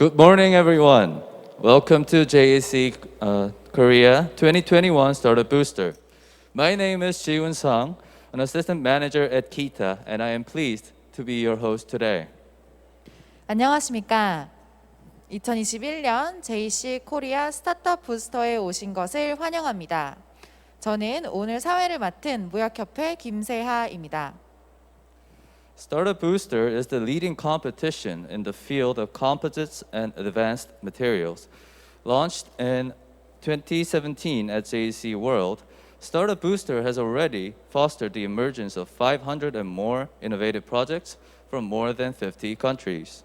Good morning, everyone. Welcome to JEC Korea 2021 Startup Booster. My name is Chi-Hoon, an assistant manager at KITA, and I am pleased to be your host today. 안녕하십니까. 2021년 JEC 코리아 스타트업 부스터에 오신 것을 환영합니다. 저는 오늘 사회를 맡은 무역협회 김세하입니다. Startup Booster is the leading competition in the field of Composites and Advanced Materials. Launched in 2017 at JEC World, Startup Booster has already fostered the emergence of 500 and more innovative projects from more than 50 countries.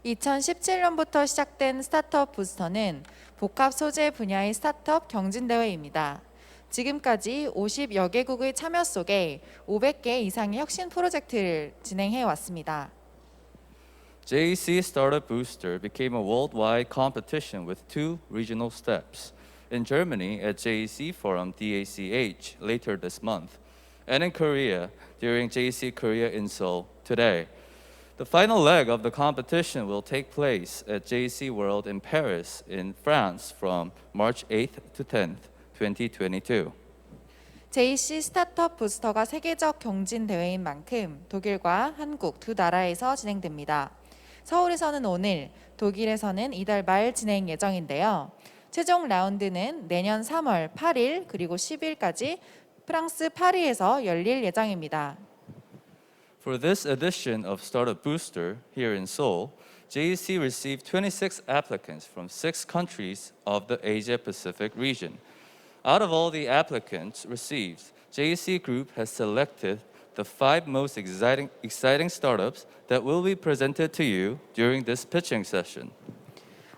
2017년부터 시작된 스타트업 부스터는 복합 소재 분야의 스타트업 경진대회입니다. 지금까지 50여 개국의 참여 속에 500개 이상의 혁신 프로젝트를 진행해 왔습니다. JEC Startup Booster became a worldwide competition with two regional steps. In Germany at JEC Forum DACH later this month, and in Korea during JEC Korea in Seoul today. The final leg of the competition will take place at JEC World in Paris in France from March 8th to 10th, 2022. JEC 스타트업 부스터가 세계적 경진 대회인 만큼 독일과 한국 두 나라에서 진행됩니다. 서울에서는 오늘, 독일에서는 이달 말 진행 예정인데요. 최종 라운드는 내년 3월 8일 그리고 10일까지 프랑스 파리에서 열릴 예정입니다. For this edition of Startup Booster here in Seoul, JEC received 26 applicants from 6 countries of the Asia-Pacific region. Out of all the applicants received, JEC Group has selected the 5 most exciting startups that will be presented to you during this pitching session.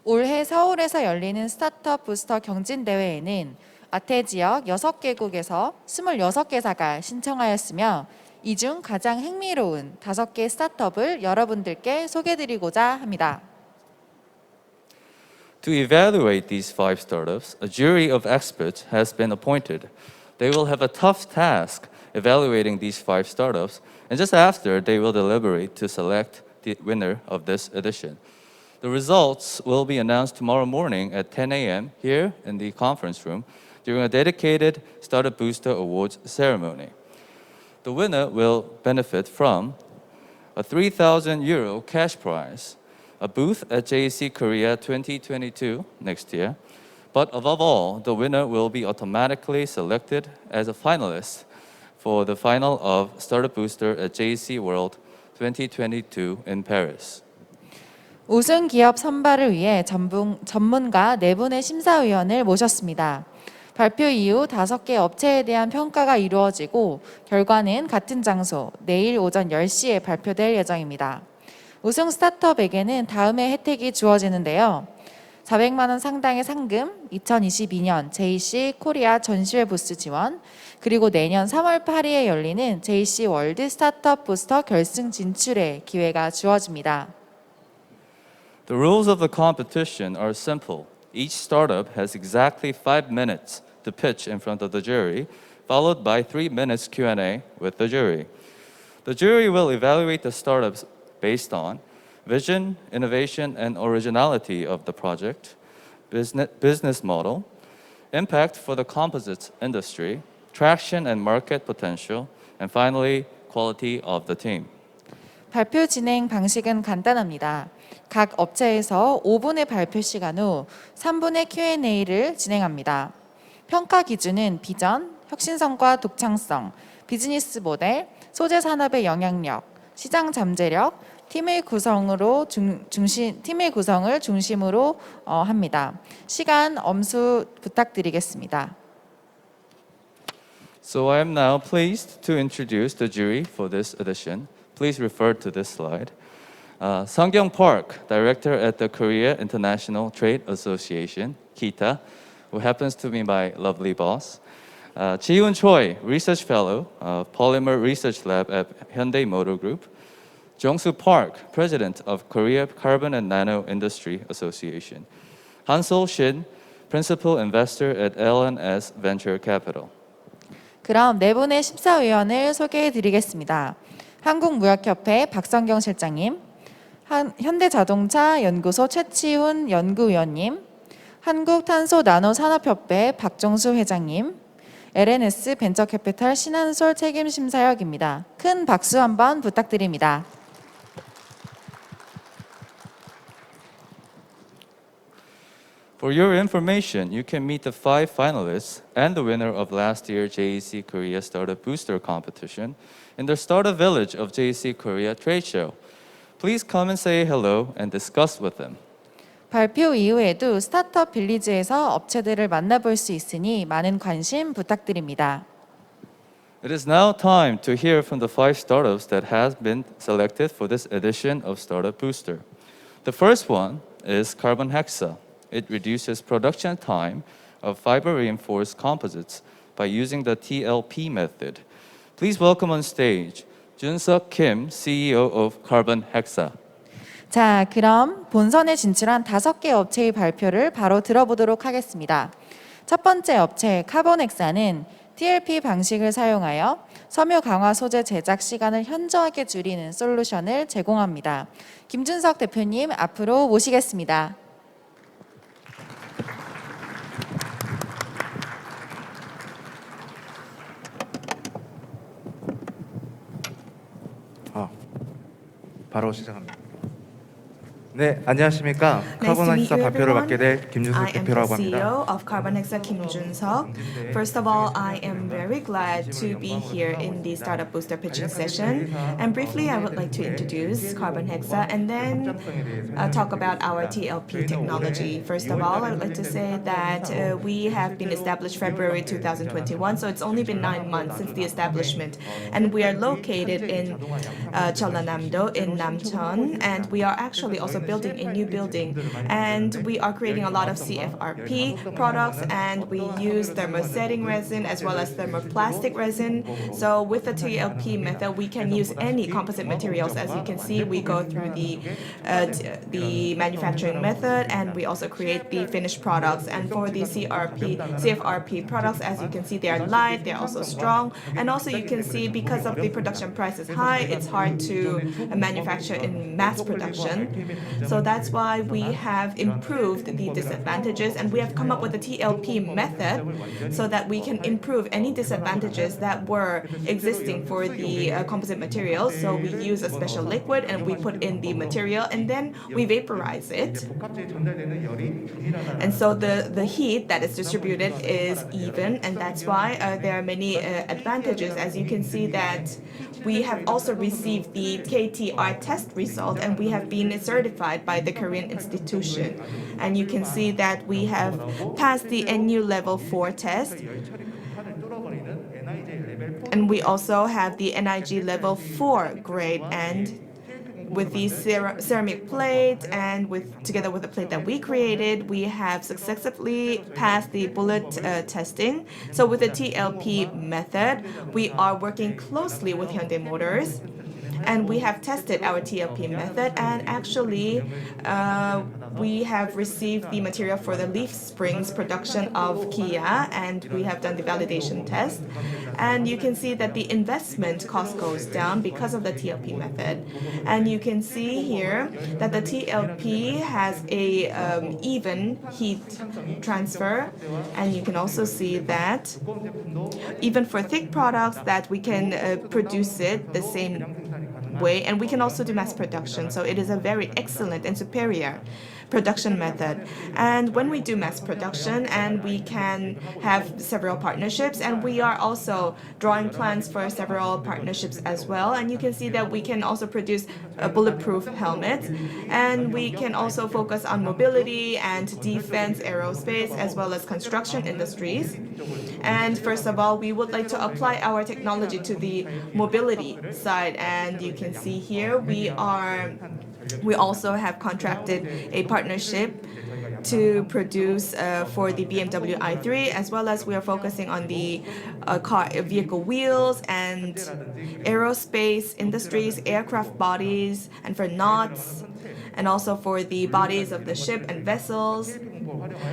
올해 서울에서 열리는 스타트업 부스터 경진 대회에는 아태 지역 6개국에서 26개사가 신청하였으며 이 중 가장 흥미로운 5개 스타트업을 여러분들께 소개드리고자 합니다. To evaluate these 5 startups, a jury of experts has been appointed. They will have a tough task evaluating these 5 startups, and just after, they will deliberate to select the winner of this edition. The results will be announced tomorrow morning at 10 a.m. here in the conference room during a dedicated Startup Booster Awards ceremony. The winner will benefit from a 3,000 euro cash prize, a booth at JEC Korea 2022 next year, but above all, the winner will be automatically selected as a finalist for the final of Startup Booster at JEC World 2022 in Paris. 우승 기업 선발을 위해 전문가 4분의 심사위원을 모셨습니다. 발표 이후 5개 업체에 대한 평가가 이루어지고 결과는 같은 장소 내일 오전 10시에 발표될 예정입니다. 우승 스타트업에게는 다음의 혜택이 주어지는데요. 400만 원 상당의 상금, 2022년 JEC 코리아 전시회 부스 지원, 그리고 내년 3월 8일에 열리는 JEC 월드 스타트업 부스터 결승 진출의 기회가 주어집니다. The rules of the competition are simple. Each startup has exactly 5 minutes to pitch in front of the jury, followed by 3 minutes Q&A with the jury. The jury will evaluate the startups based on vision, innovation, and originality of the project, business model, impact for the composites industry, traction and market potential, and finally, quality of the team. 발표 진행 방식은 간단합니다. 각 업체에서 5분의 발표 시간 후 3분의 Q&A를 진행합니다. 평가 기준은 비전, 혁신성과 독창성, 비즈니스 모델, 소재 산업의 영향력, 시장 잠재력, 팀의 구성을 중심으로 합니다. 시간 엄수 부탁드리겠습니다. So I am now pleased to introduce the jury for this edition. Please refer to this slide. Sunkung Park, director at the Korea International Trade Association, KITA, who happens to be my lovely boss. Ji-Hoon Choi, research fellow, Polymer Research Lab at Hyundai Motor Group. Changsoo Park, president of Korea Carbon and Nano Industry Association. Hansol SHIN, principal investor at L&S Venture Capital. 그럼 4분의 심사위원을 소개해 드리겠습니다. 한국무역협회 박성경 실장님, 현대자동차 연구소 최치훈 연구위원님, 한국탄소나노산업협회 박정수 회장님, LNS 벤처캐피탈 신한솔 책임심사역입니다. 큰 박수 한번 부탁드립니다. For your information, you can meet the 5 finalists and the winner of last year's JEC Korea Startup Booster Competition in the Startup Village of JEC Korea Trade Show. Please come and say hello and discuss with them. 발표 이후에도 스타트업 빌리지에서 업체들을 만나볼 수 있으니 많은 관심 부탁드립니다. It is now time to hear from the 5 startups that have been selected for this edition of Startup Booster. The first one is Carbonhexa. It reduces production time of fiber-reinforced composites by using the TLP method. Please welcome on stage Junseok Kim, CEO of Carbonhexa. 자, 그럼 본선에 진출한 5개 업체의 발표를 바로 들어보도록 하겠습니다. 첫 번째 업체 카본엑사는 TLP 방식을 사용하여 섬유 강화 소재 제작 시간을 현저하게 줄이는 솔루션을 제공합니다. 김준석 대표님 앞으로 모시겠습니다. 바로 시작합니다. 네, 안녕하십니까. 카본엑사 발표를 맡게 될 김준석 대표라고 합니다. I am the CEO of Carbonhexa, Kim Jun-seok. First of all, I am very glad to be here in the Startup Booster pitching session. And briefly, I would like to introduce Carbonhexa and then talk about our TLP technology. First of all, I would like to say that we have been established February 2021, so it's only been 9 months since the establishment. And we are located in Jeollanam-do in Namcheon, and we are actually also building a new building, and we are creating a lot of CFRP products, and we use thermosetting resin as well as thermoplastic resin. So with the TLP method, we can use any composite materials. As you can see, we go through the manufacturing method, and we also create the finished products. And for the CFRP products, as you can see, they are light, they're also strong, and also you can see because of the production price is high, it's hard to manufacture in mass production. So that's why we have improved the disadvantages, and we have come up with a TLP method so that we can improve any disadvantages that were existing for the composite materials. So we use a special liquid and we put in the material and then we vaporize it. And so the heat that is distributed is even, and that's why there are many advantages. As you can see that we have also received the KTR test result, and we have been certified by the Korean institution. And you can see that we have passed the NU level 4 test. And we also have the NIG level 4 grade, and with the ceramic plate and together with the plate that we created, we have successfully passed the bullet testing. So with the TLP method, we are working closely with Hyundai Motors, and we have tested our TLP method, and actually we have received the material for the leaf springs production of Kia, and we have done the validation test. And you can see that the investment cost goes down because of the TLP method. And you can see here that the TLP has a even heat transfer, and you can also see that even for thick products that we can produce it the same way, and we can also do mass production. So it is a very excellent and superior production method. And when we do mass production, and we can have several partnerships, and we are also drawing plans for several partnerships as well. And you can see that we can also produce a bulletproof helmet, and we can also focus on mobility and defense, aerospace, as well as construction industries. And first of all, we would like to apply our technology to the mobility side, and you can see here we also have contracted a partnership to produce for the BMW i3, as well as we are focusing on the vehicle wheels and aerospace industries, aircraft bodies, and for knots, and also for the bodies of the ship and vessels.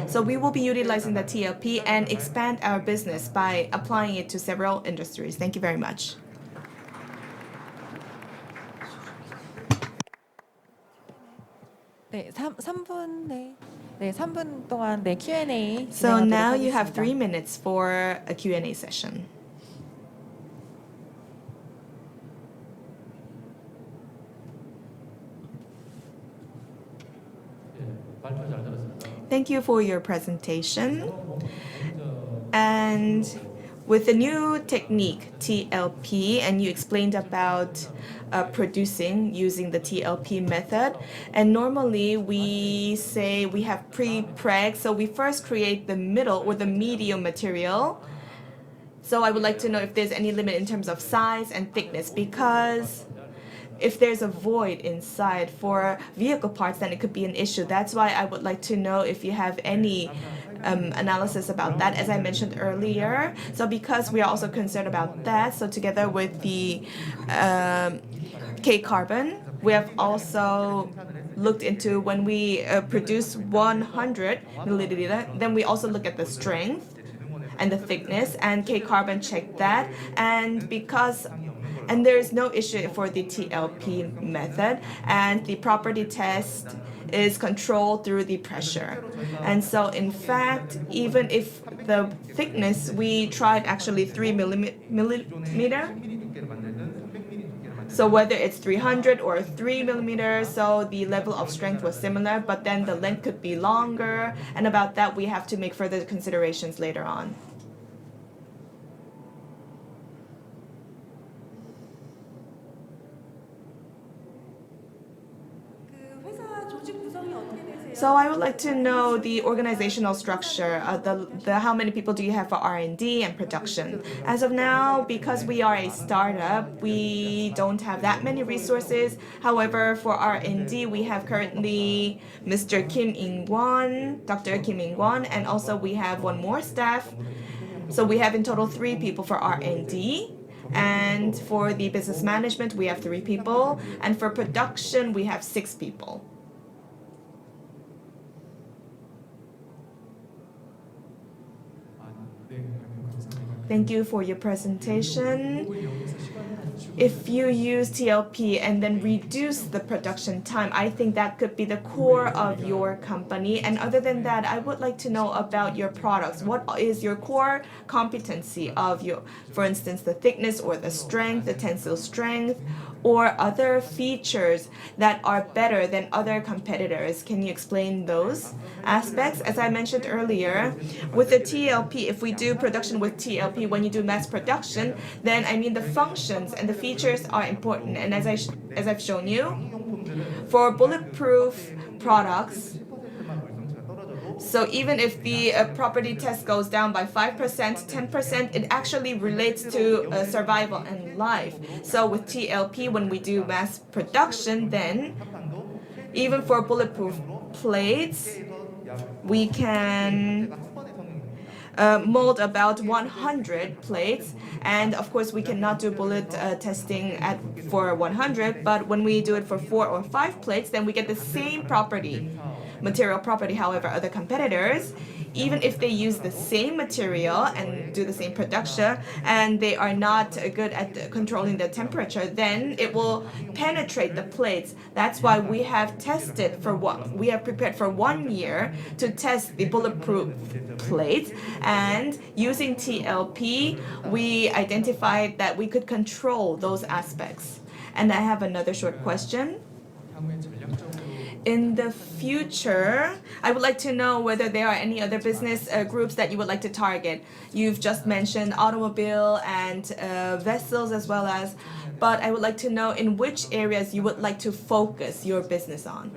So we will be utilizing the TLP and expand our business by applying it to several industries. Thank you very much. 네, 3분 네. 네, 3분 동안 네, Q&A So 진행하도록 now you have 하겠습니다. 3 minutes for a Q&A session. Thank you for your presentation. And with the new technique, TLP, and you explained about producing using the TLP method. And normally we say we have pre-preg, so we first create the middle or the medium material. So I would like to know if there's any limit in terms of size and thickness, because if there's a void inside for vehicle parts, then it could be an issue. That's why I would like to know if you have any analysis about that, as I mentioned earlier. So because we are also concerned about that, so together with the K-carbon, we have also looked into when we produce 100 milliliter, then we also look at the strength and the thickness, and K-carbon checked that. And there is no issue for the TLP method, and the property test is controlled through the pressure. And so in fact, even if the thickness, we tried actually 3 millimeter. So whether it's 300 or 3 millimeters, so the level of strength was similar, but then the length could be longer. And about that, we have to make further considerations later on. So I would like to know the organizational structure, the how many people do you have for R&D and production? As of now, because we are a startup, we don't have that many resources. However, for R&D, we have currently Mr. Kim In-won, Dr. Kim In-won, and also we have one more staff. So we have in total 3 people for R&D. And for the business management, we have 3 people. And for production, we have 6 people. Thank you for your presentation. If you use TLP and then reduce the production time, I think that could be the core of your company. And other than that, I would like to know about your products. What is your core competency of your, for instance, the thickness or the strength, the tensile strength, or other features that are better than other competitors? Can you explain those aspects? As I mentioned earlier, with the TLP, if we do production with TLP, when you do mass production, then I mean the functions and the features are important. And as I've shown you, for bulletproof products, so even if the property test goes down by 5%, 10%, it actually relates to survival and life. So with TLP, when we do mass production, then even for bulletproof plates, we can mold about 100 plates. And of course, we cannot do bullet testing for 100, but when we do it for 4 or 5 plates, then we get the same material property. However, other competitors, even if they use the same material and do the same production, and they are not good at controlling the temperature, then it will penetrate the plates. That's why we have prepared for 1 year to test the bulletproof plates, and using TLP, we identified that we could control those aspects. And I have another short question. In the future, I would like to know whether there are any other business groups that you would like to target. You've just mentioned automobile and vessels as well as, but I would like to know in which areas you would like to focus your business on.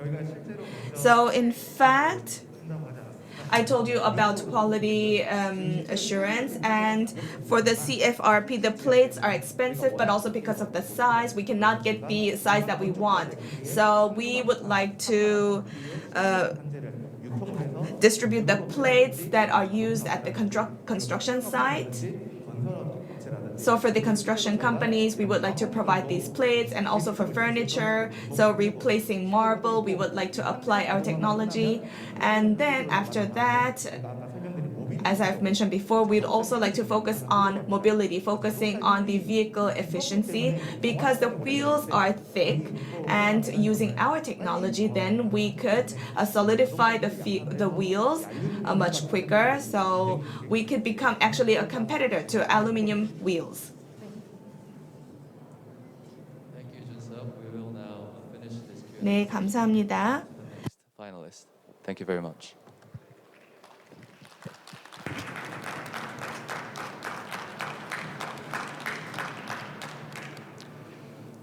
So in fact, I told you about quality assurance, and for the CFRP, the plates are expensive, but also because of the size, we cannot get the size that we want. So we would like to distribute the plates that are used at the construction site. So for the construction companies, we would like to provide these plates, and also for furniture, so replacing marble, we would like to apply our technology. And then after that, as I've mentioned before, we'd also like to focus on mobility, focusing on the vehicle efficiency, because the wheels are thick, and using our technology, then we could solidify the wheels much quicker, so we could become actually a competitor to aluminum wheels. Thank you, Jun-sup. We will now finish this Q&A. 네, 감사합니다. Next finalist. Thank you very much.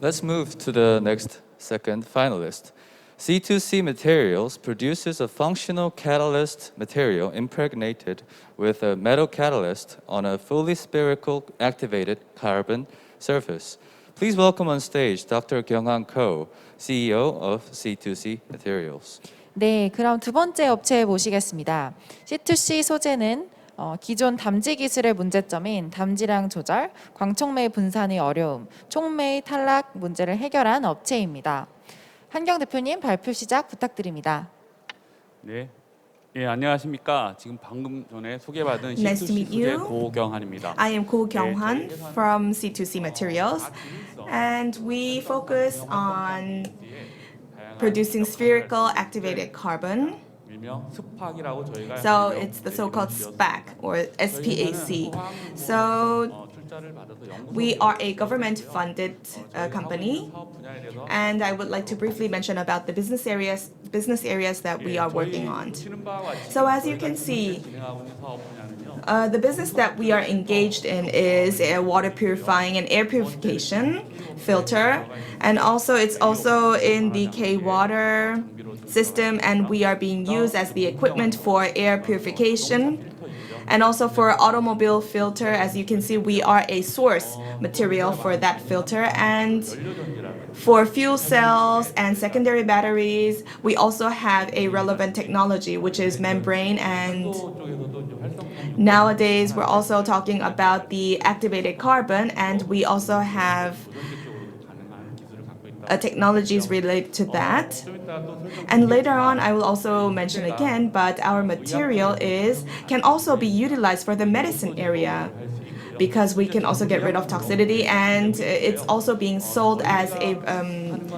Let's move to the next second finalist. C2c Materials produces a functional catalyst material impregnated with a metal catalyst on a fully spherical activated carbon surface. Please welcome on stage Dr. Kyung-han Ko, CEO of C2c Materials. 네, 그럼 두 번째 업체 모시겠습니다. C2C 소재는 기존 담지 기술의 문제점인 담지량 조절, 광촉매 분산의 어려움, 촉매의 탈락 문제를 해결한 업체입니다. 한경 대표님 발표 시작 부탁드립니다. 네, 예, 안녕하십니까. 지금 방금 전에 소개받은 Nice to C2C meet 소재 you. 고경환입니다. I am Ko Kyung-han from C2C Materials, and we focus on producing spherical activated carbon. 일명 스팍이라고 저희가 So it's the so-called SPAC or SPAC. So 출자를 받아서 연구소 we are a government-funded company, 사업 분야에 대해서 and I would like to briefly mention about the business areas that we are working on. 보시는 바와 같이 So as you can see, 진행하고 있는 사업 분야는요. the business that we are engaged in is water purifying and air purification filter, and also it's also in the K-water system, and we are being used as the equipment for air purification. And also for automobile filter, as you can see, we are a source material for that filter. And for fuel cells and secondary batteries, we also have a relevant technology, which is membrane. And nowadays, we're also talking about the activated carbon, and we also have technologies related to that. And later on, I will also mention again, but our material can also be utilized for the medicine area, because we can also get rid of toxicity, and it's also being sold as a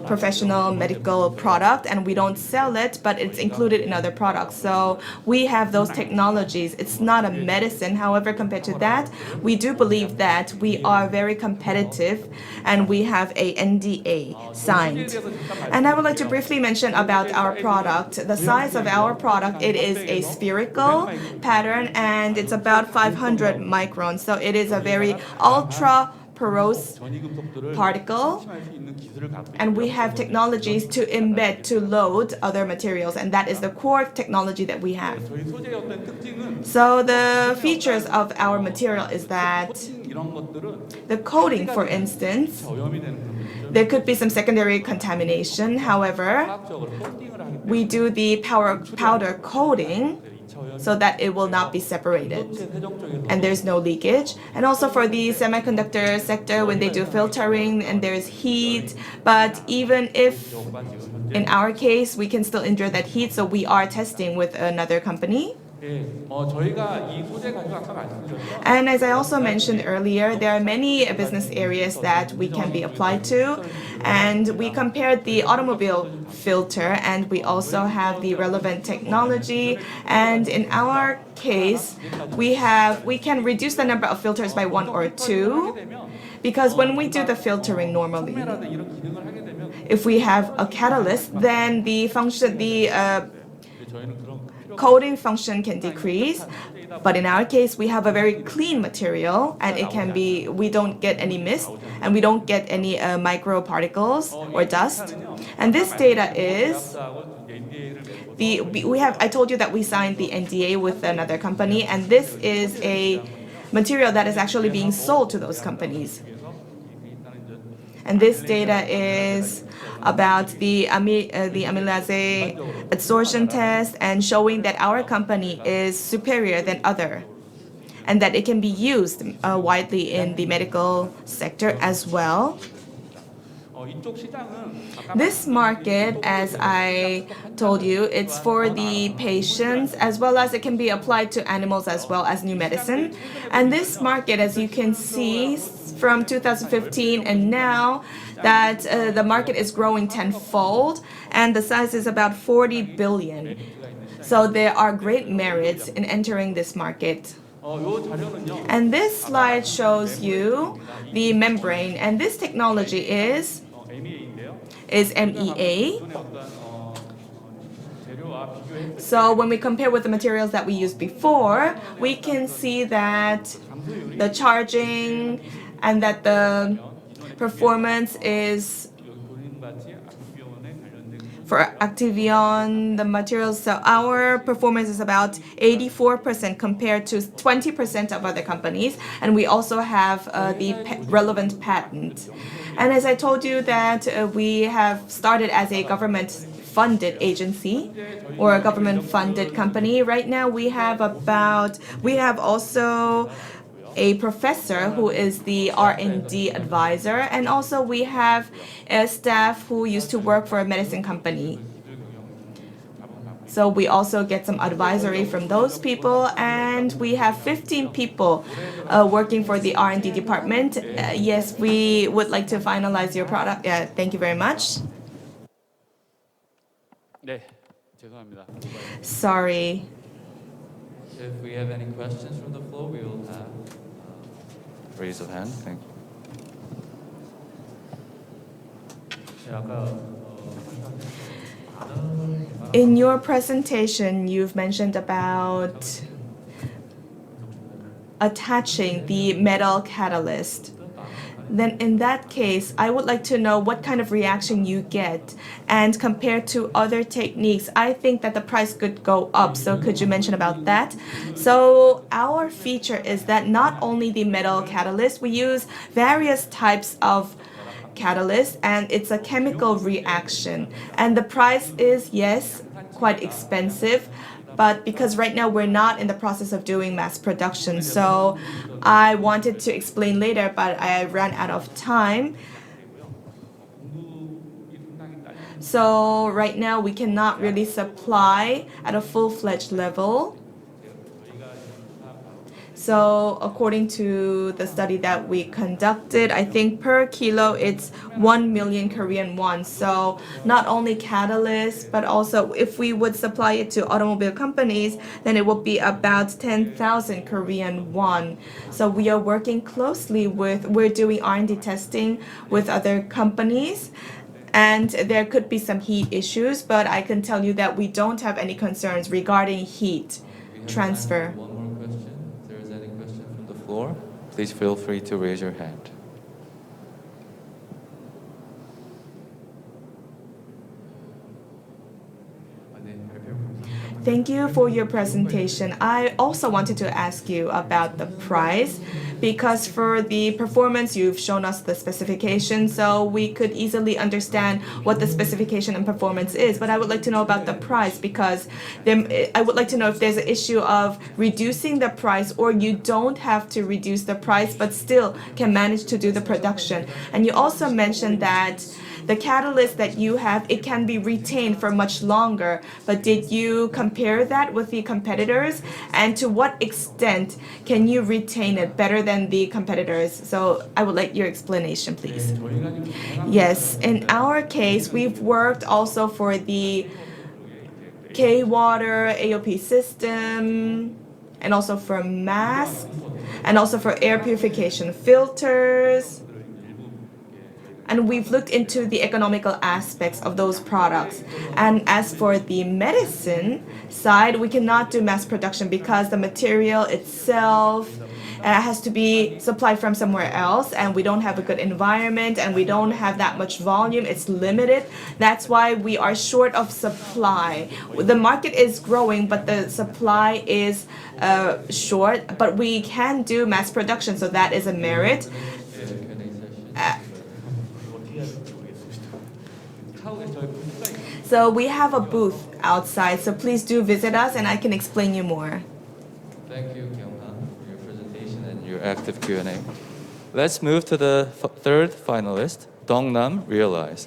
professional medical product, and we don't sell it, but it's included in other products. So we have those technologies. It's not a medicine. However, compared to that, we do believe that we are very competitive, and we have a NDA signed. And I would like to briefly mention about our product. The size of our product, it is a spherical pattern, and it's about 500 microns. So it is a very ultra porous particle, and we have technologies to embed, to load other materials, and that is the core technology that we have. So the features of our material is that the coating, for instance, there could be some secondary contamination. However, we do the powder coating so that it will not be separated and there's no leakage. And also for the semiconductor sector, when they do filtering and there's heat, but even if in our case we can still endure that heat, so we are testing with another company. And as I also mentioned earlier, there are many business areas that we can be applied to, and we compared the automobile filter, and we also have the relevant technology. And in our case, we can reduce the number of filters by 1 or 2, because when we do the filtering normally, if we have a catalyst, then the coating function can decrease. But in our case, we have a very clean material, and we don't get any mist, and we don't get any microparticles or dust. And this data is I told you that we signed the NDA with another company, and this is a material that is actually being sold to those companies. And this data is about the amylase adsorption test, and showing that our company is superior than other, and that it can be used widely in the medical sector as well. 이쪽 시장은 아까 This market, as I told you, it's for the patients as well as it can be applied to animals as well as new medicine. And this market, as you can see from 2015 and now, that the market is growing tenfold and the size is about 40 billion. So there are great merits in entering this market. 요 자료는요. And this slide shows you the membrane, and this technology is MEA인데요. MEA. 기존의 어떤 재료와 비교했을 So when we compare with the materials that we used before, we can see that the charging and that the performance is 본인같이 악비원에 관련된 for Activion, the materials. So our performance is about 84% compared to 20% of other companies. And we also have the relevant patent. And as I told you that we have started as a government-funded agency or a government-funded company. Right now we have also a professor who is the R&D advisor, and also we have a staff who used to work for a medicine company. So we also get some advisory from those people, and we have 15 people working for the R&D department. Yes, we would like to finalize your product. Yeah, thank you very much. 네, 죄송합니다. Sorry. If we have any questions from the floor, we will have raise of hand. Thank you. 네, 아까 In your presentation, you've mentioned about attaching the metal catalyst. Then in that case, I would like to know what kind of reaction you get. And compared to other techniques, I think that the price could go up. So could you mention about that? So our feature is that not only the metal catalyst, we use various types of catalyst, and it's a chemical reaction. And the price is, yes, quite expensive. But because right now we're not in the process of doing mass production, so I wanted to explain later, but I ran out of time. So right now we cannot really supply at a full-fledged level. So according to the study that we conducted, I think per kilo it's 1 million Korean won. So not only catalyst, but also if we would supply it to automobile companies, then it would be about 10,000 Korean won. So we are working closely we're doing R&D testing with other companies. And there could be some heat issues, but I can tell you that we don't have any concerns regarding heat transfer. One more question. If there is any question from the floor, please feel free to raise your hand. Thank you for your presentation. I also wanted to ask you about the price, because for the performance, you've shown us the specification, so we could easily understand what the specification and performance is. But I would like to know about the price, because I would like to know if there's an issue of reducing the price, or you don't have to reduce the price, but still can manage to do the production. And you also mentioned that the catalyst that you have, it can be retained for much longer. But did you compare that with the competitors? And to what extent can you retain it better than the competitors? So I would like your explanation, please. Yes, in our case, we've worked also for the K-Water AOP system, and also for mask, and also for air purification filters. And we've looked into the economical aspects of those products. And as for the medicine side, we cannot do mass production because the material itself has to be supplied from somewhere else, and we don't have a good environment, and we don't have that much volume. It's limited. That's why we are short of supply. The market is growing, but the supply is short. But we can do mass production, so that is a merit. So we have a booth outside, so please do visit us and I can explain you more. Thank you, Kyung-han, for your presentation and your active Q&A. Let's move to the third finalist, Dongnam Realize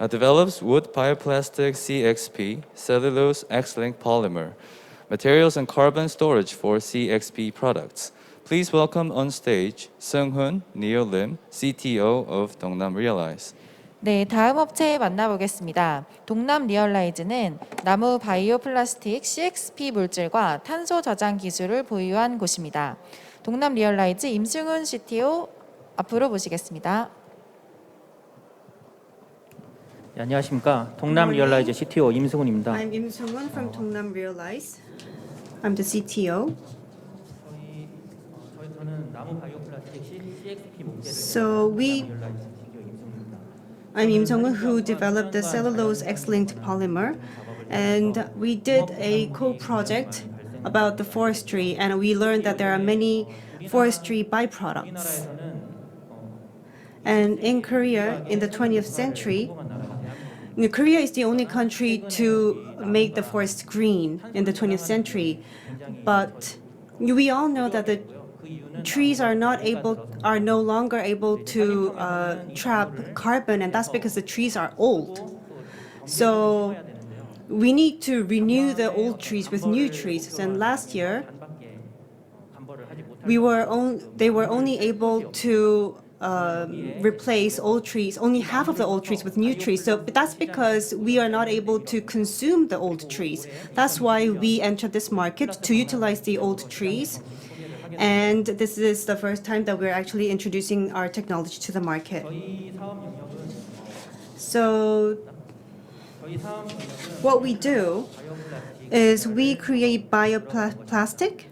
develops wood bioplastic CXP, cellulose X-linked polymer, materials and carbon storage for CXP products. Please welcome on stage Sung-Hoon Neo Lim, CTO of Dongnam Realize. 네, 다음 업체 만나보겠습니다. 동남 리얼라이즈는 나무 바이오 플라스틱 CXP 물질과 탄소 저장 기술을 보유한 곳입니다. 동남 리얼라이즈 임승훈 CTO 앞으로 모시겠습니다. 네, 안녕하십니까. 동남 리얼라이즈 CTO 임승훈입니다. I'm Im Sung-won from Dongnam Realize. I'm the CTO. 저는 나무 바이오 플라스틱 CXP 목재를 So we, I'm Im Sung-won who developed the cellulose X-linked polymer, and we did a co-project about the forestry, and we learned that there are many forestry byproducts. And in Korea, in the 20th century, Korea is the only country to make the forest green in the 20th century, but we all know that the trees are no longer able to trap carbon, and that's because the trees are old. So we need to renew the old trees with new trees. And last year, they were only able to replace old trees, only half of the old trees with new trees. So but that's because we are not able to consume the old trees. That's why we entered this market to utilize the old trees. And this is the first time that we're actually introducing our technology to the market. So what we do is we create bioplastic,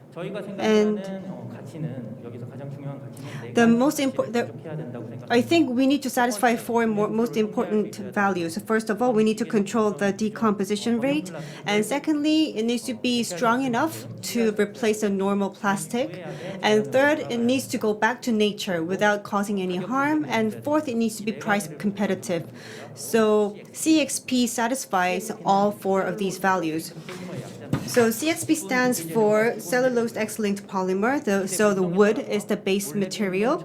and the most important, I think we need to satisfy four most important values. First of all, we need to control the decomposition rate, and secondly, it needs to be strong enough to replace a normal plastic, and third, it needs to go back to nature without causing any harm, and fourth, it needs to be price competitive. So CXP satisfies all four of these values. So CXP stands for cellulose X-linked polymer. So the wood is the base material,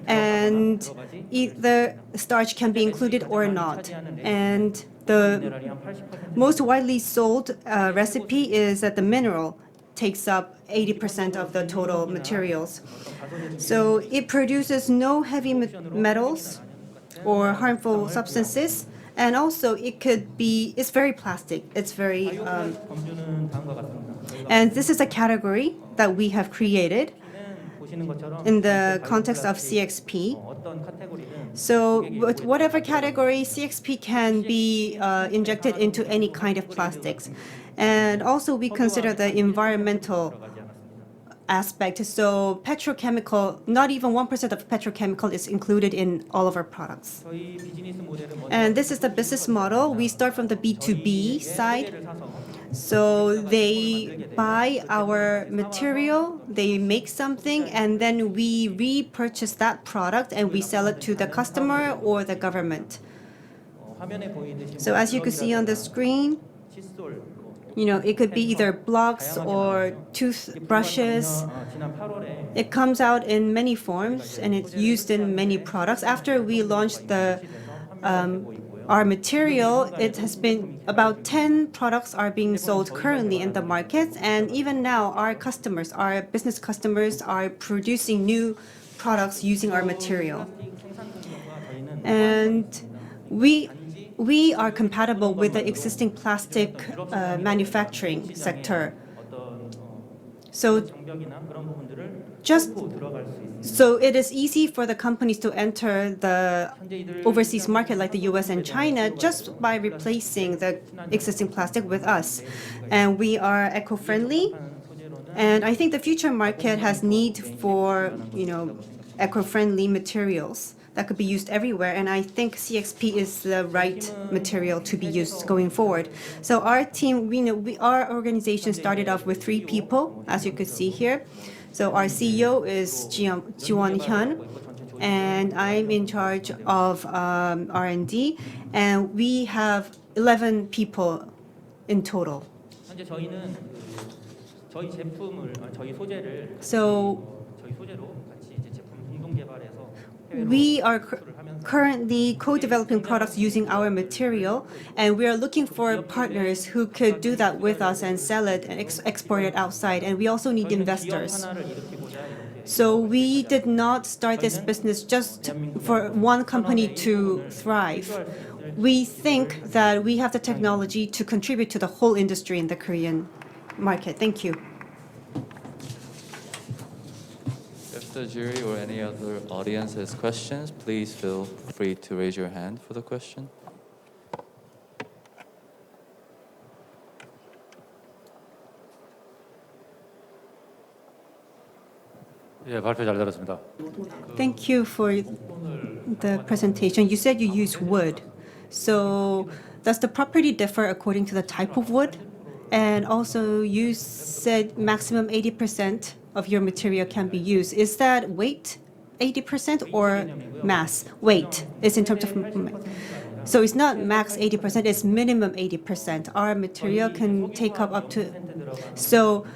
and either starch can be included or not. And the most widely sold recipe is that the mineral takes up 80% of the total materials. So it produces no heavy metals or harmful substances. And also, it's very plastic. It's very, and this is a category that we have created in the context of CXP. So whatever category, CXP can be injected into any kind of plastics. And also, we consider the environmental aspect. So petrochemical, not even 1% of petrochemical is included in all of our products. And this is the business model. We start from the B2B side. So they buy our material, they make something, and then we repurchase that product and we sell it to the customer or the government. So as you can see on the screen, it could be either blocks or toothbrushes. It comes out in many forms and it's used in many products. After we launched our material, it has been about 10 products are being sold currently in the market. And even now, our business customers are producing new products using our material. And we are compatible with the existing plastic manufacturing sector. So it is easy for the companies to enter the overseas market like the US and China just by replacing the existing plastic with us. And we are eco-friendly. And I think the future market has need for, eco-friendly materials that could be used everywhere, and I think CXP is the right material to be used going forward. So our team, our organization started off with 3 people, as you could see here. So our CEO is Hyun, and I'm in charge of R&D, and we have 11 people in total. So we are currently co-developing products using our material, and we are looking for partners who could do that with us and sell it and export it outside. And we also need investors. So we did not start this business just for one company to thrive. We think that we have the technology to contribute to the whole industry in the Korean market. Thank you. If the jury or any other audience has questions, please feel free to raise your hand for the question. 예, 발표 잘 들었습니다. Thank you for the presentation. You said you use wood. So does the property differ according to the type of wood? And also you said maximum 80% of your material can be used. Is that weight 80% or mass? Weight is in terms of... So it's not max 80%, it's minimum 80%. Our material can take up to... So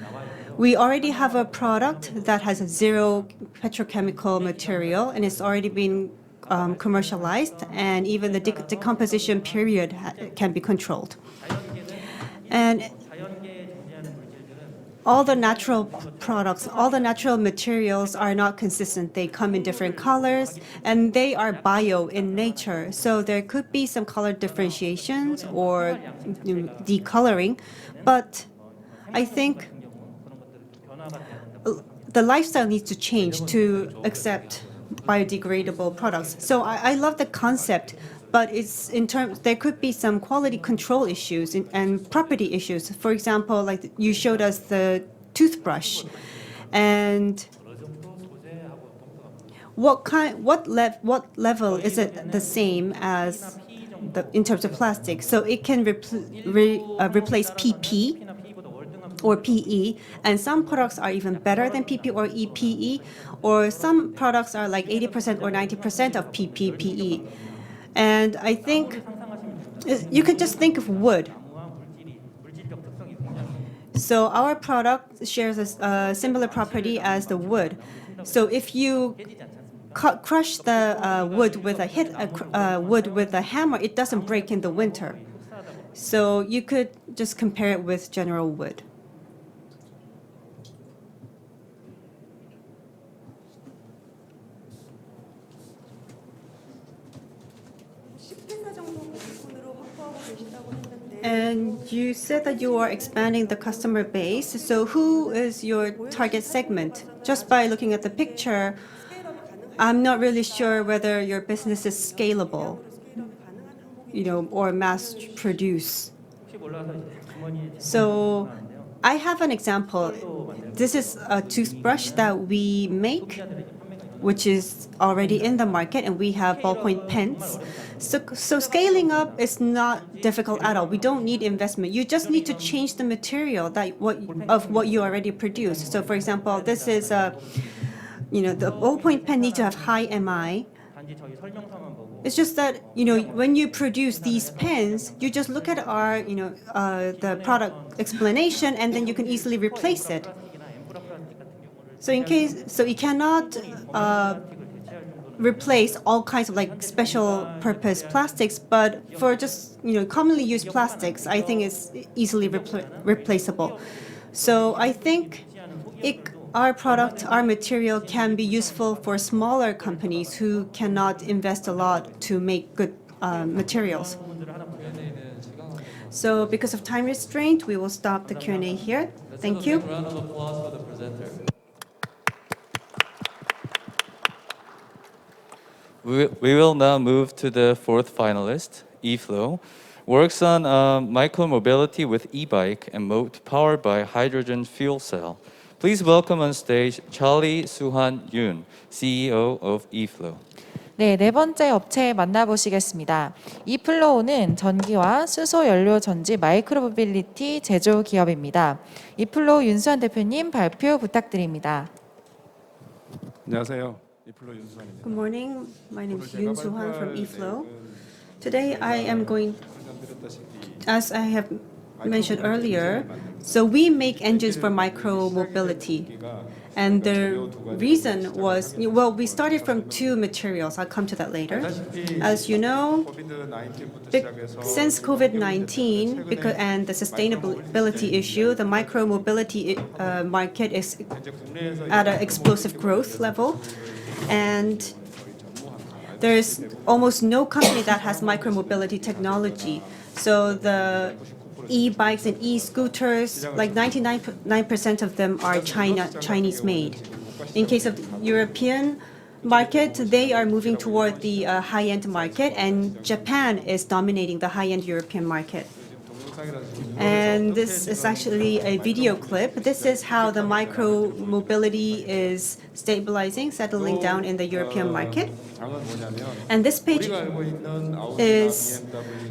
we already have a product that has zero petrochemical material, and it's already been commercialized, and even the decomposition period can be controlled. And all the natural products, all the natural materials are not consistent. They come in different colors, and they are bio in nature. So there could be some color differentiations or decoloring, but I think the lifestyle needs to change to accept biodegradable products. So I love the concept, but it's in terms, there could be some quality control issues and property issues. For example, like you showed us the toothbrush, and what level is it the same as in terms of plastic? So it can replace PP or PE, and some products are even better than PP or EPE, or some products are like 80% or 90% of PP, PE. And I think you could just think of wood. So our product shares a similar property as the wood. So if you crush the wood with a hammer, it doesn't break in the winter. So you could just compare it with general wood. And you said that you are expanding the customer base. So who is your target segment? Just by looking at the picture, I'm not really sure whether your business is scalable, or mass produce. So I have an example. This is a toothbrush that we make, which is already in the market, and we have ballpoint pens. So scaling up is not difficult at all. We don't need investment. You just need to change the material of what you already produce. So for example, this is the ballpoint pen needs to have high MI. It's just that when you produce these pens, you just look at our the product explanation, and then you can easily replace it. So you cannot replace all kinds of special purpose plastics, but for just commonly used plastics, I think it's easily replaceable. So I think our material can be useful for smaller companies who cannot invest a lot to make good materials. So because of time restraint, we will stop the Q&A here. Thank you. Round of applause for the presenter. We will now move to the fourth finalist, Eflow. Works on micro-mobility with e-bike and mode powered by hydrogen fuel cell. Please welcome on stage Charlie Suhan-yoon, CEO of Eflow. 네, 네 번째 업체 만나보시겠습니다. 이플로우는 전기와 수소 연료 전지 마이크로모빌리티 제조 기업입니다. 이플로우 윤수환 대표님 발표 부탁드립니다. 안녕하세요. 이플로우 윤수환입니다. Good morning. My name is Yoon Soo-han from Eflow. Today I am going, as I have mentioned earlier, so we make engines for micro-mobility. And the reason was, well, we started from two materials. I'll come to that later. As you know, since COVID-19 and the sustainability issue, the micro-mobility market is at an explosive growth level. And there's almost no company that has micro-mobility technology. So the e-bikes and e-scooters, like 99% of them are Chinese made. In case of the European market, they are moving toward the high-end market, and Japan is dominating the high-end European market. And this is actually a video clip. This is how the micro-mobility is stabilizing, settling down in the European market. And this page is,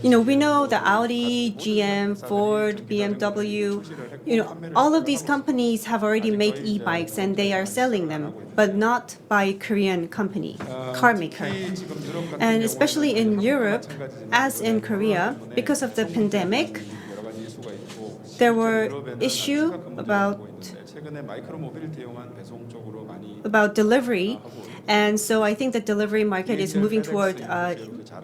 we know the Audi, GM, Ford, BMW, all of these companies have already made e-bikes and they are selling them, but not by Korean company, car maker. And especially in Europe, as in Korea, because of the pandemic, there were issues about delivery, and so I think the delivery market is moving toward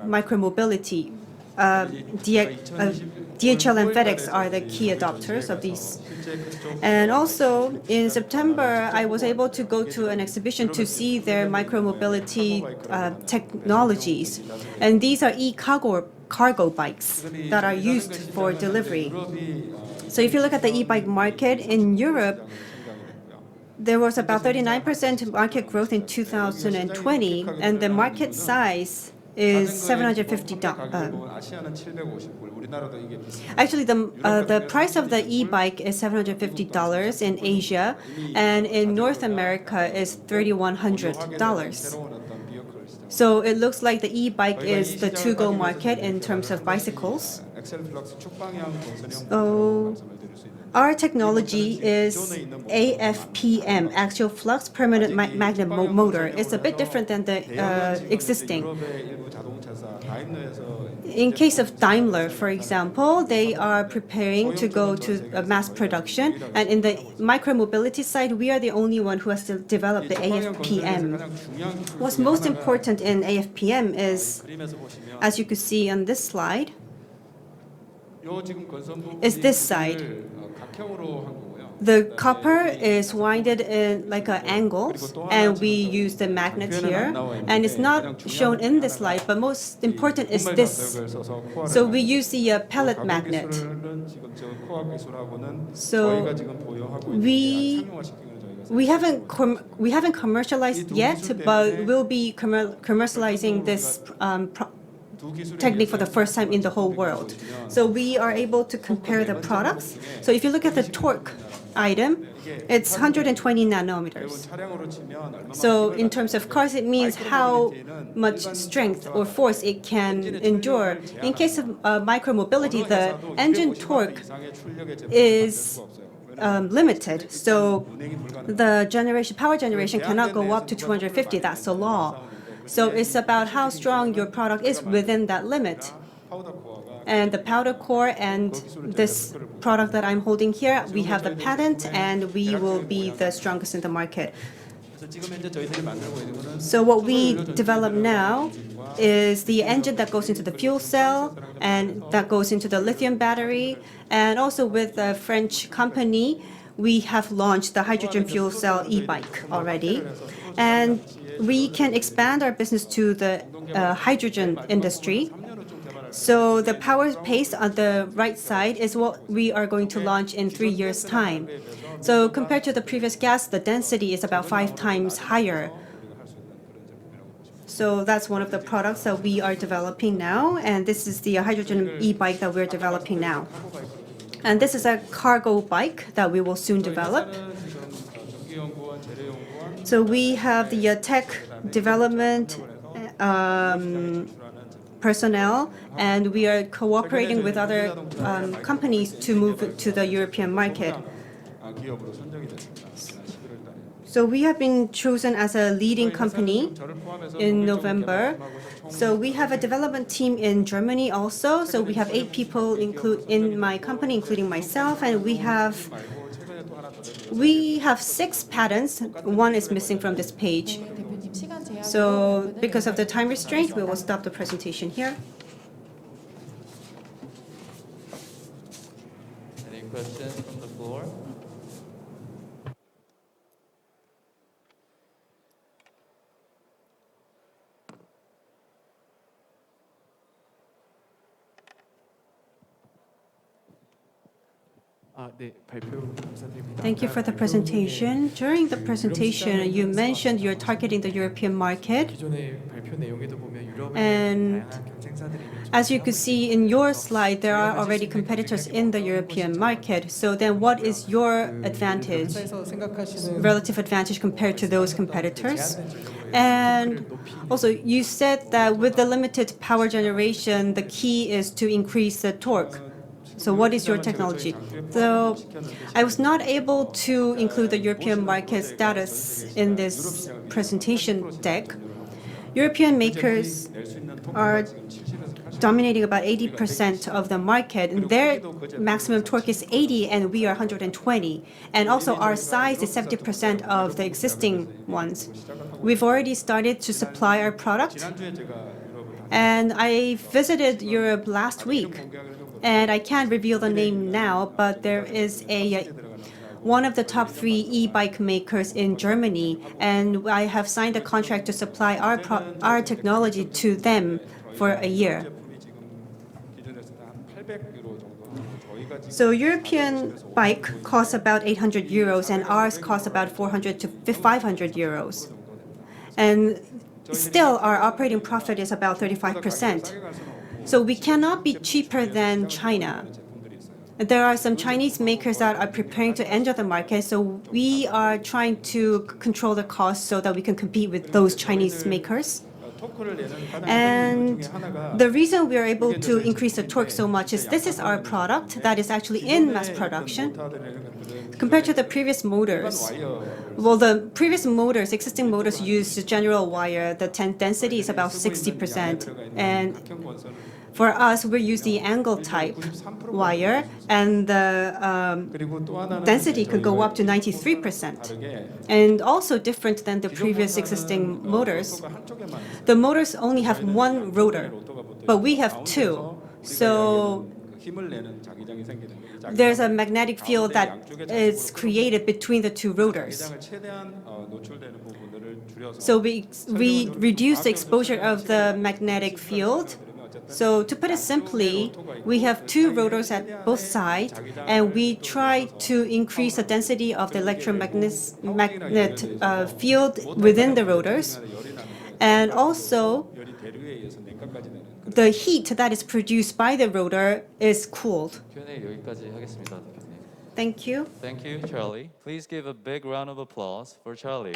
micromobility. DHL and FedEx are the key adopters of these. And also, in September, I was able to go to an exhibition to see their micromobility technologies. And these are cargo bikes that are used for delivery. So if you look at the e-bike market in Europe, there was about 39% market growth in 2020, and the market size is $750. Actually, the price of the e-bike is $750 in Asia, and in North America is $3,100. So it looks like the e-bike is the to-go market in terms of bicycles. So our technology is AFPM, axial flux permanent magnet motor. It's a bit different than the existing. In case of Daimler, for example, they are preparing to go to mass production. And in the micromobility side, we are the only one who has developed the AFPM. What's most important in AFPM is, as you could see on this slide, is this side. The copper is winded in like an angle, and we use the magnets here. And it's not shown in this slide, but most important is this. So we use the pellet magnet. So we haven't commercialized yet, but we'll be commercializing this technique for the first time in the whole world. So we are able to compare the products. So if you look at the torque item, it's 120 nanometers. So in terms of cars, it means how much strength or force it can endure. In case of micromobility, the engine torque is limited. So the power generation cannot go up to 250. That's the law. So it's about how strong your product is within that limit. And the powder core and this product that I'm holding here, we have the patent, and we will be the strongest in the market. So what we develop now is the engine that goes into the fuel cell and that goes into the lithium battery. And also with a French company, we have launched the hydrogen fuel cell e-bike already. And we can expand our business to the hydrogen industry. So the power pace on the right side is what we are going to launch in 3 years' time. So compared to the previous gas, the density is about 5 times higher. So that's one of the products that we are developing now. And this is the hydrogen e-bike that we're developing now. And this is a cargo bike that we will soon develop. So we have the tech development personnel, and we are cooperating with other companies to move to the European market. 기업으로 선정이 됐습니다. 지난 11월 달에. So we have been chosen as a leading company in November. So we have a development team in Germany also. So we have 8 people in my company, including myself, and we have 6 patents. One is missing from this page. 대표님 시간 제한. So because of the time restraint, we will stop the presentation here. Any questions from the floor? Thank you for the presentation. During the presentation, you mentioned you're targeting the European market. And as you could see in your slide, there are already competitors in the European market. So then what is your advantage, relative advantage compared to those competitors? And also, you said that with the limited power generation, the key is to increase the torque. So what is your technology? So I was not able to include the European market status in this presentation deck. European makers are dominating about 80% of the market, and their maximum torque is 80, and we are 120. And also, our size is 70% of the existing ones. We've already started to supply our product, and I visited Europe last week. And I can't reveal the name now, but there is one of the top 3 e-bike makers in Germany, and I have signed a contract to supply our technology to them for a year. So European bike costs about 800 euros, and ours costs about 400 to 500 euros. And still, our operating profit is about 35%. So we cannot be cheaper than China. There are some Chinese makers that are preparing to enter the market, so we are trying to control the cost so that we can compete with those Chinese makers. And the reason we are able to increase the torque so much is this is our product that is actually in mass production. Compared to the previous motors, well, the previous motors, existing motors used general wire. The density is about 60%. And for us, we use the angle type wire, and the density could go up to 93%. And also different than the previous existing motors. The motors only have 1 rotor, but we have 2. So there's a magnetic field that is created between the 2 rotors. So we reduce the exposure of the magnetic field. So to put it simply, we have 2 rotors at both sides, and we try to increase the density of the electromagnet field within the rotors. And also, the heat that is produced by the rotor is cooled. Q&A 여기까지 하겠습니다, 대표님. Thank you. Thank you, Charlie. Please give a big round of applause for Charlie.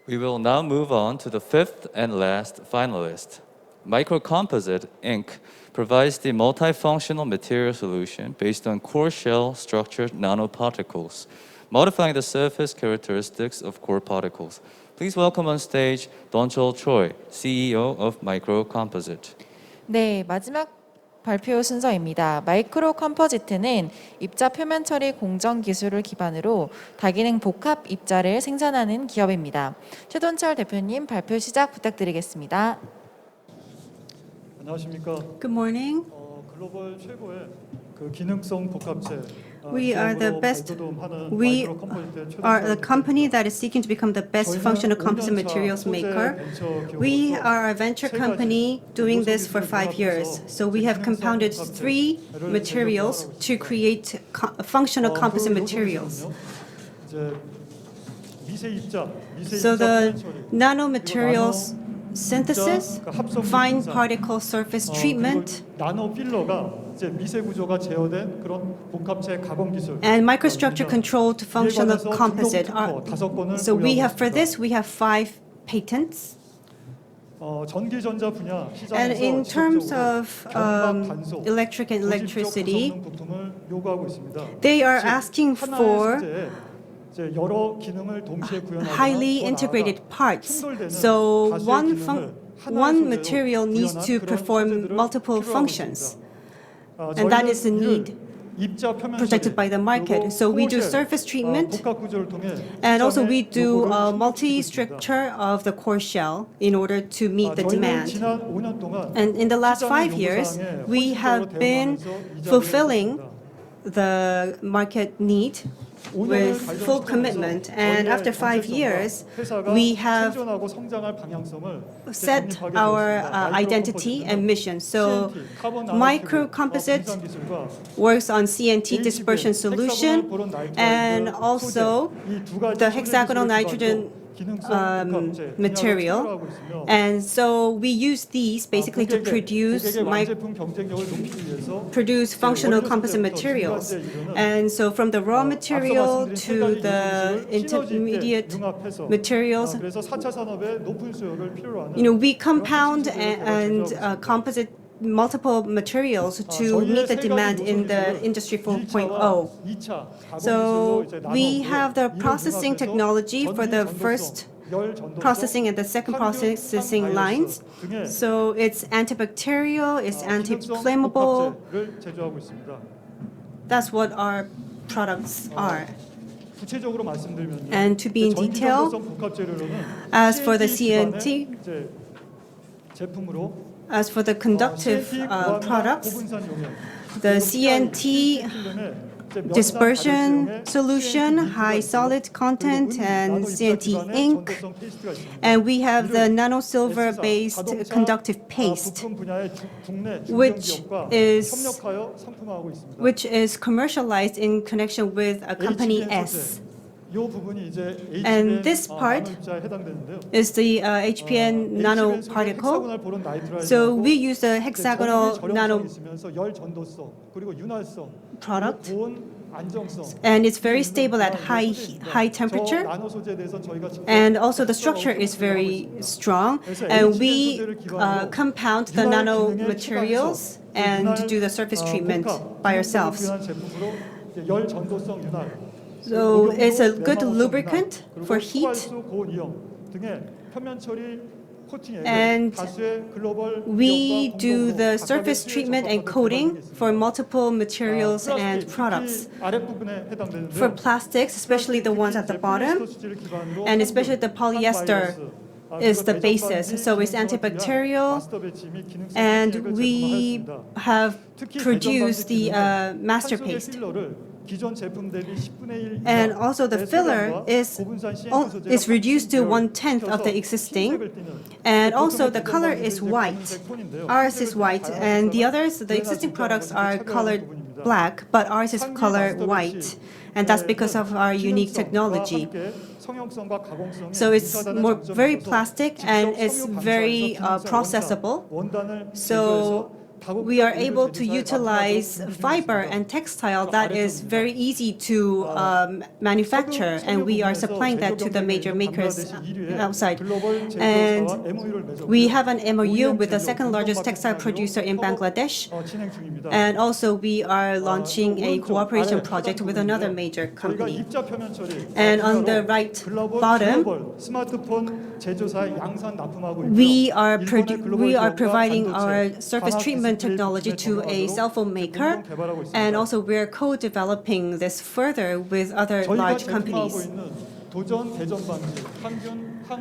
We will now move on to the 5th and last finalist. Micro-Composite Inc. provides the multifunctional material solution based on core shell structured nanoparticles, modifying the surface characteristics of core particles. Please welcome on stage CHOI, CEO of Micro-Composite. 네, 마지막 발표 순서입니다. 마이크로 컴포지트는 입자 표면 처리 공정 기술을 기반으로 다기능 복합 입자를 생산하는 기업입니다. 최돈철 대표님 발표 시작 부탁드리겠습니다. 안녕하십니까? Good morning. 글로벌 최고의 그 기능성 복합체. We are the best. We are a company that is seeking to become the best functional composite materials maker. We are a venture company doing this for 5 years. So we have compounded 3 materials to create functional composite materials. So the nanomaterials synthesis, fine particle surface treatment, and microstructure controlled functional composite. So we have 5 patents. 전기전자 분야 And in 시장에서 terms 지속적으로 of 견막 단소, electric and 고집적 electricity, 구성능 부품을 요구하고 있습니다. they are 즉, asking 하나의 for 소재에 이제 여러 기능을 동시에 구현하거나 highly 더 integrated 나아가 parts. 충돌되는 So 다수의 one 기능을 하나의 one 소재로 material needs 구현한 to 그런 perform 소재들을 multiple 필요로 하고 functions. 있습니다. And that is the 저희는 need 이를 입자 표면 protected by the market. 그리고 So we do 코어쉘, surface treatment, 복합 구조를 통해 and also 시장의 we do 요구를 충족시키고 있습니다. multi-structure of the core shell in order to meet the 저희는 demand. 지난 5년 동안 And in the last 시장의 5 years, 요구사항에 we 헌신적으로 have been 대응하면서 이 자리에 fulfilling 섰습니다. the market need with full commitment. And after 5 years, we have set our identity and mission. So Micro-Composite works on CNT dispersion solution and also the hexagonal nitrogen material. And so we use these basically to produce functional composite materials. And so from the raw material to the intermediate materials, we compound and composite multiple materials to meet the demand in the Industry 4.0. So we have the processing technology for the first processing and the second processing lines. So it's antibacterial, it's anti-flammable. That's what our products are. And to be in detail, as for the CNT, as for the conductive products, the CNT dispersion solution, high solid content, and CNT ink. And we have the nano silver based conductive paste, which is commercialized in connection with a company S. And this part is the HPN nanoparticle. So we use the hexagonal nano product, and it's very stable at high temperature, and also the structure is very strong. And we compound the nano materials and do the surface treatment by ourselves. So it's a good lubricant for heat, and we do the surface treatment and coating for multiple materials and products. For plastics, especially the ones at the bottom, and especially the polyester is the basis. So it's antibacterial, and we have produced the master paste. And also the filler is reduced to 1/10 of the existing, and also the color is white. Ours is white, and the others, the existing products are colored black, but ours is color white, and that's because of our unique technology. So it's very plastic and it's very processable. So we are able to utilize fiber and textile that is very easy to manufacture, and we are supplying that to the major makers outside. And we have an MOU with the second largest textile producer in Bangladesh, and also we are launching a cooperation project with another major company. And on the right bottom, we are providing our surface treatment technology to a cell phone maker, and also we're co-developing this further with other large companies.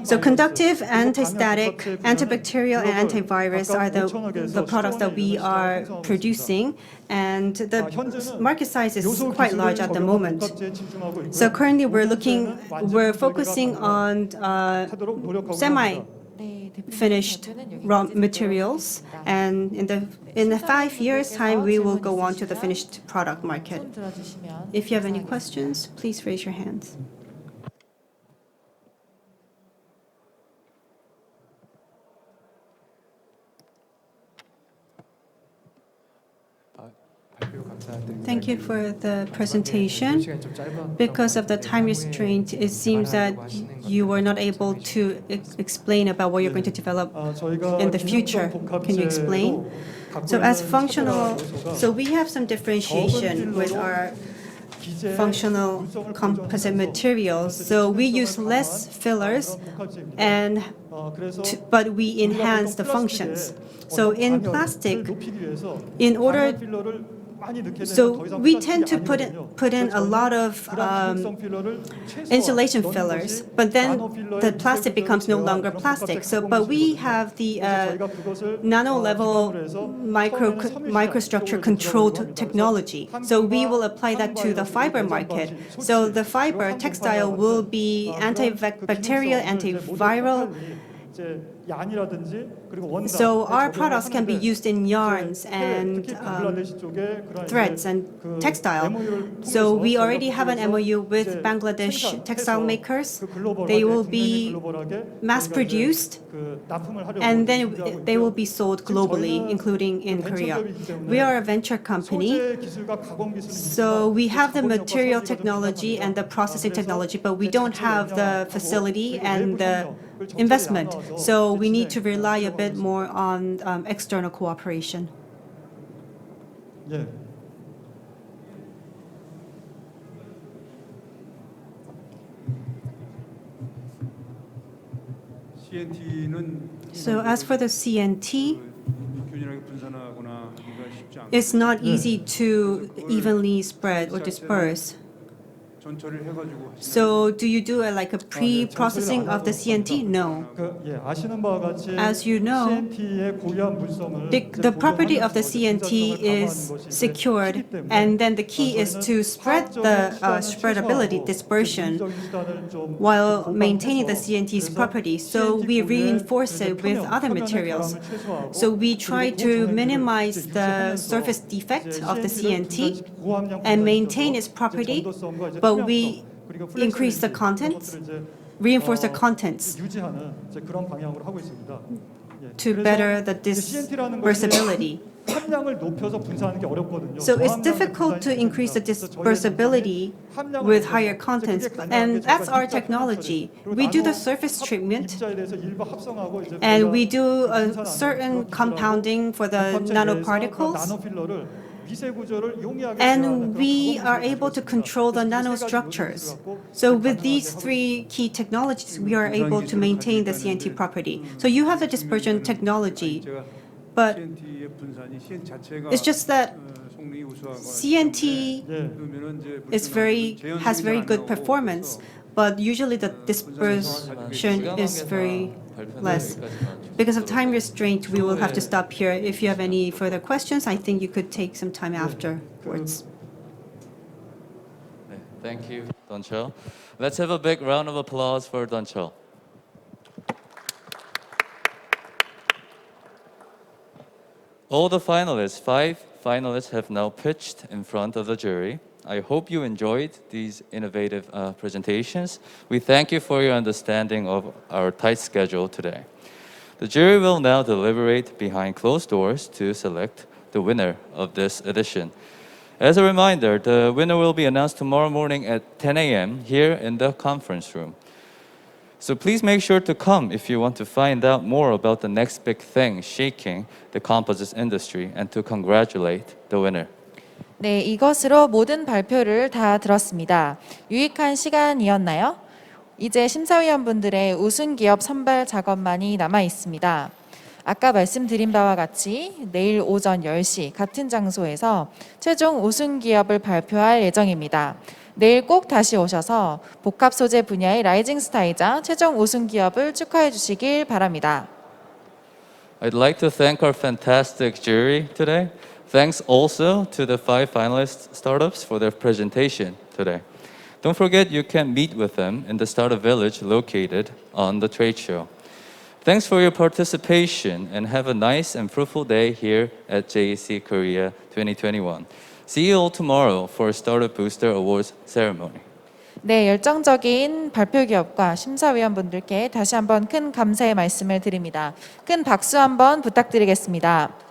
So conductive, anti-static, antibacterial, and antivirus are the products that we are producing, and the market size is quite large at the moment. So currently we're focusing on semi-finished raw materials, and in the 5 years time we will go on to the finished product market. If you have any questions, please raise your hands. Thank you for the presentation. Because of the time restraint, it seems that you were not able to explain about what you're going to develop in the future. Can you explain? So as functional, so we have some differentiation with our functional composite materials. So we use less fillers, but we enhance the functions. So in plastic, in order, so we tend to put in a lot of insulation fillers, but then the plastic becomes no longer plastic. So, but we have the nano level microstructure controlled technology. So we will apply that to the fiber market. So the fiber textile will be antibacterial, antiviral. So our products can be used in yarns and threads and textile. So we already have an MOU with Bangladesh textile makers. They will be mass-produced, and then they will be sold globally, including in Korea. We are a venture company, so we have the material technology and the processing technology, but we don't have the facility and the investment. So we need to rely a bit more on external cooperation. So as for the CNT, it's not easy to evenly spread or disperse. So do you do like a pre-processing of the CNT? No. As you know, the property of the CNT is secured, and then the key is to spread the spreadability, dispersion, while maintaining the CNT's property. So we reinforce it with other materials. So we try to minimize the surface defect of the CNT and maintain its property, but we increase the contents, reinforce the contents to better the dispersibility. So it's difficult to increase the dispersibility with higher contents, and that's our technology. We do the surface treatment, and we do a certain compounding for the nanoparticles, and we are able to control the nanostructures. So with these three key technologies, we are able to maintain the CNT property. So you have the dispersion technology, but it's just that CNT has very good performance, but usually the dispersion is very less. Because of time restraint, we will have to stop here. If you have any further questions, I think you could take some time afterwards. Thank you, Donchul. Let's have a big round of applause for Donchul. All the finalists, 5 finalists, have now pitched in front of the jury. I hope you enjoyed these innovative presentations. We thank you for your understanding of our tight schedule today. The jury will now deliberate behind closed doors to select the winner of this edition. As a reminder, the winner will be announced tomorrow morning at 10 a.m. here in the conference room. So please make sure to come if you want to find out more about the next big thing shaking the composites industry and to congratulate the winner. 네, 이것으로 모든 발표를 다 들었습니다. 유익한 시간이었나요? 이제 심사위원분들의 우승 기업 선발 작업만이 남아 있습니다. 아까 말씀드린 바와 같이 내일 오전 10시 같은 장소에서 최종 우승 기업을 발표할 예정입니다. 내일 꼭 다시 오셔서 복합 소재 분야의 라이징 스타이자 최종 우승 기업을 축하해 주시길 바랍니다. I'd like to thank our fantastic jury today. Thanks also to the 5 finalist startups for their presentation today. Don't forget you can meet with them in the startup village located on the trade show. Thanks for your participation and have a nice and fruitful day here at JEC Korea 2021. See you all tomorrow for Startup Booster Awards ceremony. 네, 열정적인 발표 기업과 심사위원분들께 다시 한번 큰 감사의 말씀을 드립니다. 큰 박수 한번 부탁드리겠습니다.